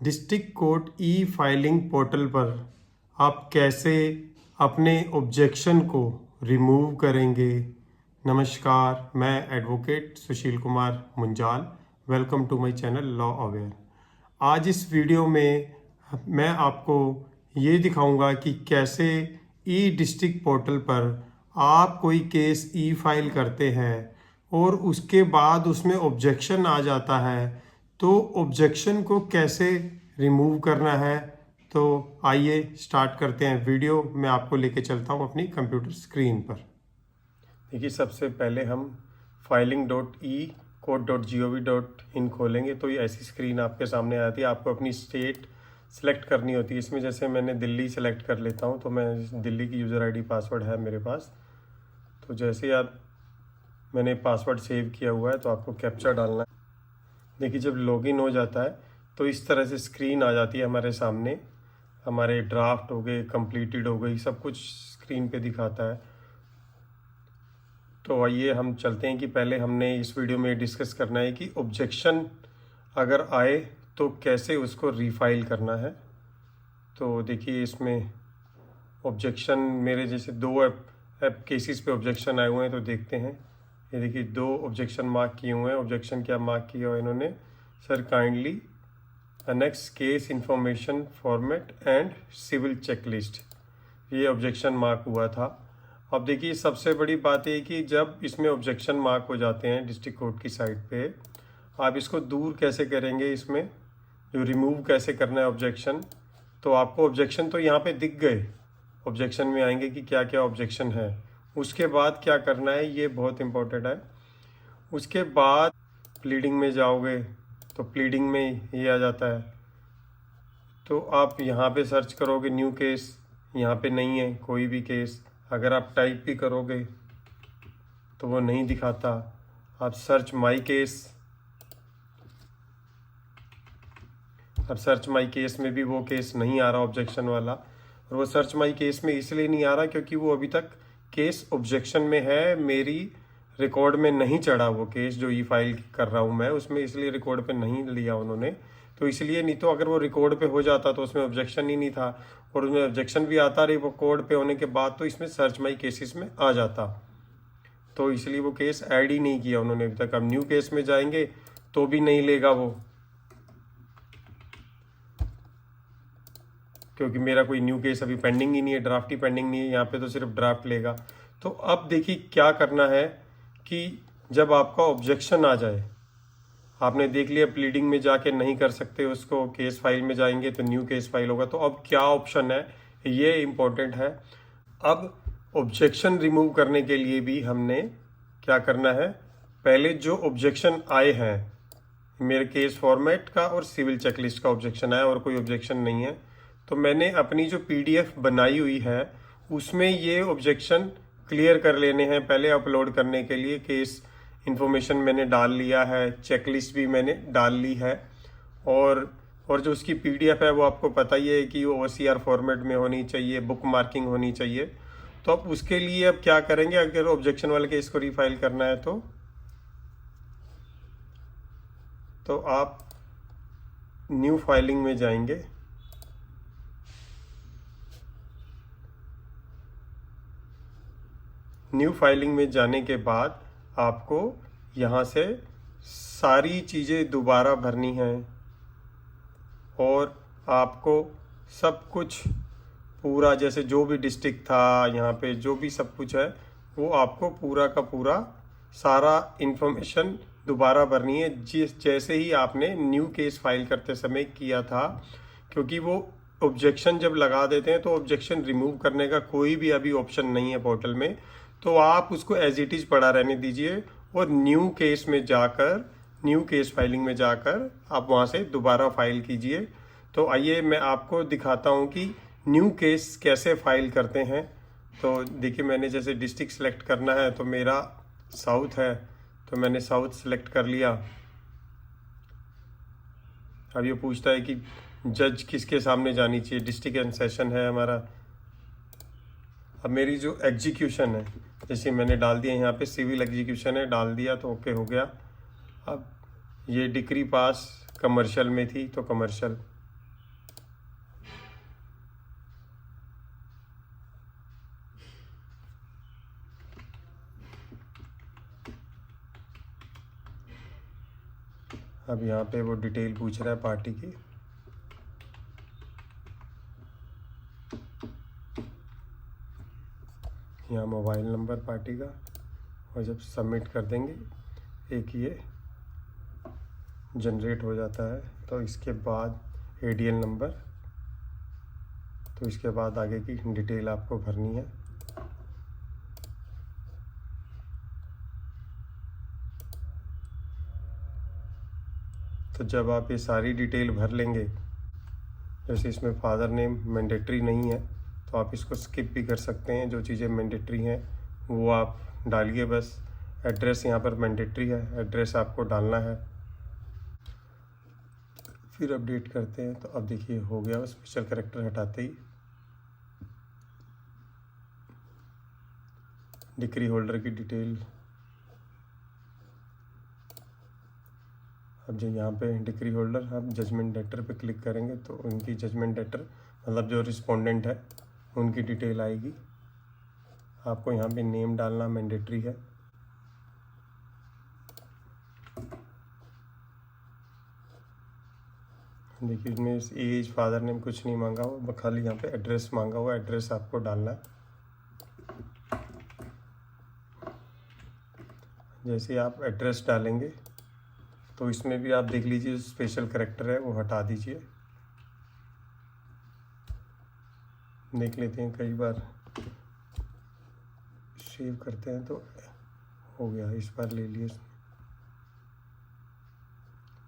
District court ई filing portal पर आप कैसे अपने ऑब्जेक्शन को रिमूव करेंगे। नमस्कार, मैं advocate Sushil Kumar Munjal. Welcome to my channel law aware. आज इस वीडियो में मैं आपको ये दिखाऊंगा कि कैसे ई डिस्ट्रिक्ट पोर्टल पर आप कोई केस ई फाइल करते हैं और उसके बाद उसमें ऑब्जेक्शन आ जाता है, तो ऑब्जेक्शन को कैसे रिमूव करना है। तो आइए स्टार्ट करते हैं वीडियो। मैं आपको लेके चलता हूँ अपनी कंप्यूटर स्क्रीन पर। देखिए, सबसे पहले हम filing.e-court.gov.in खोलेंगे तो ये ऐसी स्क्रीन आपके सामने आती है। आपको अपनी स्टेट सेलेक्ट करनी होती है। इसमें जैसे मैंने दिल्ली सेलेक्ट कर लेता हूँ, तो मैं दिल्ली की यूज़र आईडी पासवर्ड है मेरे पास। तो जैसे आप मैंने पासवर्ड सेव किया हुआ है, तो आपको कैप्चा डालना है। देखिए, जब लॉगिन हो जाता है तो इस तरह से स्क्रीन आ जाती है हमारे सामने। हमारे ड्राफ्ट हो गए, कंप्लीटेड हो गई, सब कुछ स्क्रीन पे दिखाता है। तो आइए हम चलते हैं कि पहले हमने इस वीडियो में डिस्कस करना है कि ऑब्जेक्शन अगर आए तो कैसे उसको रीफाइल करना है। तो देखिए, इसमें ऑब्जेक्शन मेरे जैसे दो ऐप केसेस पे ऑब्जेक्शन आए हुए हैं, तो देखते हैं। ये देखिए, दो ऑब्जेक्शन मार्क किए हुए हैं। ऑब्जेक्शन क्या मार्क किया हुआ इन्होंने? Sir kindly annex case information format and civil checklist, ये ऑब्जेक्शन मार्क हुआ था। अब देखिए, सबसे बड़ी बात है कि जब इसमें ऑब्जेक्शन मार्क हो जाते हैं डिस्ट्रिक्ट कोर्ट की साइट पे, आप इसको दूर कैसे करेंगे, इसमें जो रिमूव कैसे करना है ऑब्जेक्शन। तो आपको ऑब्जेक्शन तो यहाँ पे दिख गए, ऑब्जेक्शन में आएंगे कि क्या क्या ऑब्जेक्शन है। उसके बाद क्या करना है, ये बहुत इंपॉर्टेंट है। उसके बाद प्लीडिंग में जाओगे तो प्लीडिंग में ये आ जाता है। तो आप यहाँ पे सर्च करोगे न्यू केस, यहाँ पे नहीं है कोई भी केस। अगर आप टाइप भी करोगे तो वो नहीं दिखाता। आप सर्च माई केस, अब सर्च माई केस में भी वो केस नहीं आ रहा ऑब्जेक्शन वाला। और वो सर्च माई केस में इसलिए नहीं आ रहा क्योंकि वो अभी तक केस ऑब्जेक्शन में है, मेरी रिकॉर्ड में नहीं चढ़ा वो केस जो ई फाइल कर रहा हूँ मैं उसमें, इसलिए रिकॉर्ड पे नहीं लिया उन्होंने। तो इसलिए, नहीं तो अगर वो रिकॉर्ड पे हो जाता तो उसमें ऑब्जेक्शन ही नहीं था, और उसमें ऑब्जेक्शन भी आता रही रिकॉर्ड पे होने के बाद, तो इसमें सर्च माई केसेस में आ जाता। तो इसलिए वो केस ऐड ही नहीं किया उन्होंने अभी तक। अब न्यू केस में जाएंगे तो भी नहीं लेगा वो, क्योंकि मेरा कोई न्यू केस अभी पेंडिंग ही नहीं है, ड्राफ्ट ही पेंडिंग नहीं है। यहाँ पे तो सिर्फ ड्राफ्ट लेगा। तो अब देखिए क्या करना है कि जब आपका ऑब्जेक्शन आ जाए, आपने देख लिया प्लीडिंग में जाके नहीं कर सकते उसको, केस फाइल में जाएंगे तो न्यू केस फाइल होगा। तो अब क्या ऑप्शन है, ये इम्पोर्टेंट है। अब ऑब्जेक्शन रिमूव करने के लिए भी हमने क्या करना है, पहले जो ऑब्जेक्शन आए हैं, मेरे केस फॉर्मेट का और सिविल चेकलिस्ट का ऑब्जेक्शन आया और कोई ऑब्जेक्शन नहीं है, तो मैंने अपनी जो PDF बनाई हुई है उसमें ये ऑब्जेक्शन क्लियर कर लेने हैं। पहले अपलोड करने के लिए केस इन्फॉर्मेशन मैंने डाल लिया है, चेकलिस्ट भी मैंने डाल ली है, और जो उसकी PDF है वो आपको पता ही है कि वो OCR फॉर्मेट में होनी चाहिए, बुक मार्किंग होनी चाहिए। तो अब उसके लिए अब क्या करेंगे, अगर ऑब्जेक्शन वाले केस को रीफाइल करना है तो आप न्यू फाइलिंग में जाएंगे। न्यू फाइलिंग में जाने के बाद आपको यहाँ से सारी चीज़ें दोबारा भरनी हैं, और आपको सब कुछ पूरा, जैसे जो भी डिस्ट्रिक्ट था यहाँ पे जो भी सब कुछ है, वो आपको पूरा का पूरा सारा इन्फॉर्मेशन दोबारा भरनी है, जैसे ही आपने न्यू केस फाइल करते समय किया था। क्योंकि वो ऑब्जेक्शन जब लगा देते हैं तो ऑब्जेक्शन रिमूव करने का कोई भी अभी ऑप्शन नहीं है पोर्टल में। तो आप उसको एज इट इज़ पड़ा रहने दीजिए, और न्यू केस में जाकर, न्यू केस फाइलिंग में जाकर आप वहाँ से दोबारा फाइल कीजिए। तो आइए मैं आपको दिखाता हूँ कि न्यू केस कैसे फाइल करते हैं। तो देखिए, मैंने जैसे डिस्ट्रिक्ट सेलेक्ट करना है तो मेरा साउथ है, तो मैंने साउथ सेलेक्ट कर लिया। अब ये पूछता है कि जज किसके सामने जानी चाहिए, डिस्ट्रिक्ट एंड सेशन है हमारा। अब मेरी जो एग्जीक्यूशन है, जैसे मैंने डाल दिया यहाँ पे सिविल एग्जीक्यूशन है, डाल दिया तो ओके हो गया। अब ये डिक्री पास कमर्शियल में थी तो कमर्शियल, अब यहाँ पे वो डिटेल पूछ रहा है पार्टी की। यहाँ मोबाइल नंबर पार्टी का, और जब सबमिट कर देंगे एक ये जनरेट हो जाता है। तो इसके बाद एडीएल नंबर, तो इसके बाद आगे की डिटेल आपको भरनी है। तो जब आप ये सारी डिटेल भर लेंगे, जैसे इसमें फादर नेम मैंडेटरी नहीं है तो आप इसको स्किप भी कर सकते हैं। जो चीज़ें मैंडेटरी हैं वो आप डालिए बस। एड्रेस यहाँ पर मैंडेटरी है, एड्रेस आपको डालना है। फिर अपडेट करते हैं। तो अब देखिए हो गया, स्पेशल कैरेक्टर हटाते ही डिक्री होल्डर की डिटेल। अब जो यहाँ पे डिक्री होल्डर, आप जजमेंट डेटर पे क्लिक करेंगे तो उनकी जजमेंट डेटर मतलब जो रिस्पोंडेंट है उनकी डिटेल आएगी। आपको यहाँ पे नेम डालना मैंडेटरी है। देखिए इसमें एज, फादर नेम कुछ नहीं मांगा हुआ, खाली यहाँ पे एड्रेस मांगा हुआ। एड्रेस आपको डालना है। जैसे आप एड्रेस डालेंगे तो इसमें भी आप देख लीजिए जो स्पेशल कैरेक्टर है वो हटा दीजिए। देख लेते हैं, कई बार सेव करते हैं तो हो गया, इस बार ले लिए।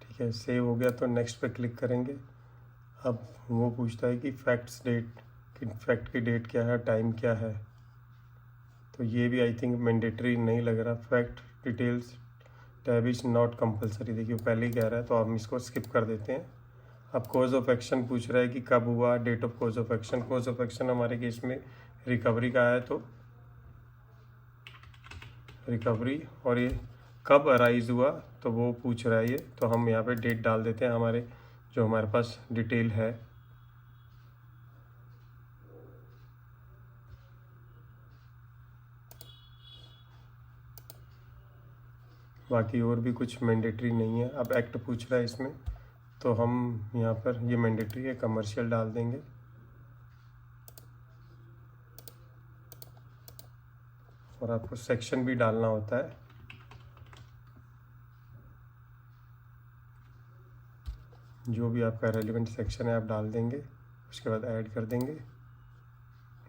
ठीक है, सेव हो गया। तो नेक्स्ट पे क्लिक करेंगे। अब वो पूछता है कि फैक्ट्स डेट, कि फैक्ट की डेट क्या है, टाइम क्या है। तो ये भी आई थिंक मैंडेटरी नहीं लग रहा। Fact details tab is not compulsory, देखिए पहले ही कह रहा है तो हम इसको स्किप कर देते हैं। अब कॉज ऑफ एक्शन पूछ रहा है कि कब हुआ, date of cause of action. Cause of action हमारे केस में रिकवरी का है तो रिकवरी, और ये कब अराइज हुआ तो वो पूछ रहा है ये। तो हम यहाँ पे डेट डाल देते हैं हमारे जो हमारे पास डिटेल है। बाकी और भी कुछ मैंडेटरी नहीं है। अब एक्ट पूछ रहा है इसमें तो हम यहाँ पर ये मैंडेटरी है, कमर्शियल डाल देंगे। और आपको सेक्शन भी डालना होता है। जो भी आपका रेलिवेंट सेक्शन है आप डाल देंगे, उसके बाद ऐड कर देंगे।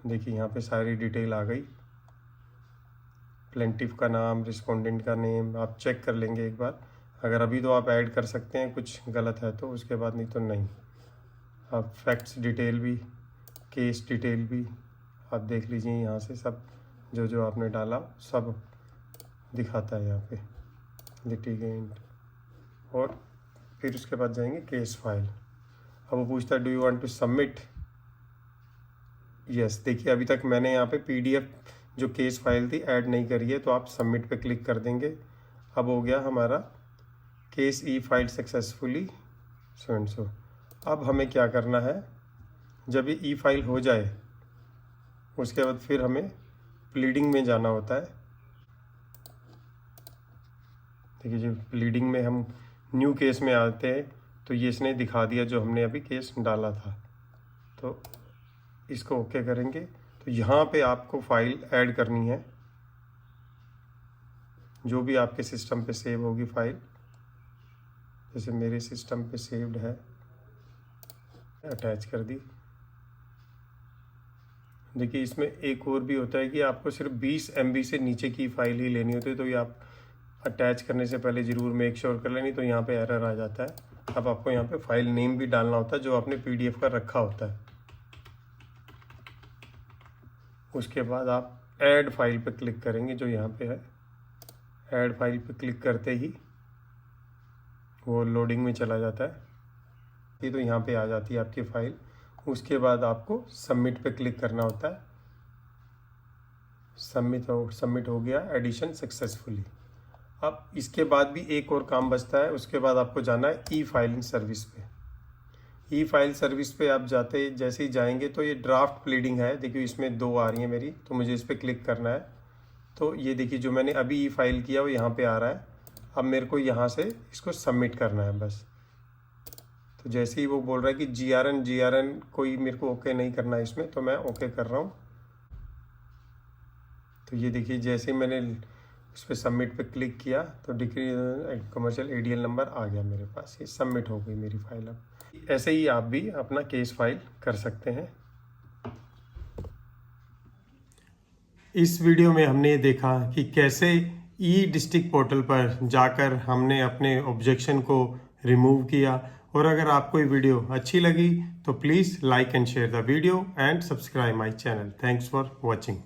देखिए यहाँ पे सारी डिटेल आ गई। प्लेंटिफ का नाम, रिस्पोंडेंट का नेम आप चेक कर लेंगे एक बार। अगर अभी तो आप ऐड कर सकते हैं, कुछ गलत है तो, उसके बाद नहीं तो नहीं। आप फैक्ट्स डिटेल भी, केस डिटेल भी आप देख लीजिए। यहाँ से सब जो जो आपने डाला सब दिखाता है यहाँ पे, लिटिगेंट। और फिर उसके बाद जाएंगे केस फाइल। अब वो पूछता है do you want to submit. Yes, देखिए अभी तक मैंने यहाँ पे पीडीएफ जो केस फाइल थी ऐड नहीं करी है, तो आप सबमिट पे क्लिक कर देंगे। अब हो गया हमारा केस ई फाइल सक्सेसफुली सो। अब हमें क्या करना है, जब ये ई फाइल हो जाए उसके बाद फिर हमें प्लीडिंग में जाना होता है। देखिए जो प्लीडिंग में हम न्यू केस में आते हैं तो ये इसने दिखा दिया जो हमने अभी केस डाला था। तो इसको ओके करेंगे। तो यहाँ पे आपको फाइल ऐड करनी है, जो भी आपके सिस्टम पे सेव होगी फाइल। जैसे मेरे सिस्टम पे सेव्ड है, अटैच कर दी। देखिए इसमें एक और भी होता है कि आपको सिर्फ 20 MB से नीचे की फाइल ही लेनी होती है, तो ये आप अटैच करने से पहले ज़रूर मेक श्योर कर लेनी, तो यहाँ पे एरर आ जाता है। अब आपको यहाँ पे फाइल नेम भी डालना होता है जो आपने PDF का रखा होता है। उसके बाद आप ऐड फाइल पे क्लिक करेंगे, जो यहाँ पे है। ऐड फाइल पे क्लिक करते ही वो लोडिंग में चला जाता है। ये तो यहाँ पे आ जाती है आपकी फ़ाइल। उसके बाद आपको सबमिट पे क्लिक करना होता है। सबमिट हो गया, एडिशन सक्सेसफुली। अब इसके बाद भी एक और काम बचता है। उसके बाद आपको जाना है ई फाइलिंग सर्विस पे। ई फाइल सर्विस पे आप जाते जैसे ही जाएंगे तो ये ड्राफ्ट प्लीडिंग है। देखिए इसमें 2 आ रही हैं मेरी, तो मुझे इस पर क्लिक करना है। तो ये देखिए जो मैंने अभी ई फाइल किया वो यहाँ पे आ रहा है। अब मेरे को यहाँ से इसको सबमिट करना है बस। तो जैसे ही वो बोल रहा है कि GRN कोई मेरे को ओके नहीं करना है इसमें, तो मैं ओके कर रहा हूँ। तो ये देखिए जैसे ही मैंने उस पर सबमिट पे क्लिक किया तो डिग्री कमर्शियल ADL नंबर आ गया मेरे पास, ये सबमिट हो गई मेरी फाइल। अब ऐसे ही आप भी अपना केस फाइल कर सकते हैं। इस वीडियो में हमने देखा कि कैसे ई-डिस्ट्रिक्ट पोर्टल पर जाकर हमने अपने ऑब्जेक्शन को रिमूव किया। और अगर आपको ये वीडियो अच्छी लगी तो please like and share the video and subscribe my channel. Thanks for watching.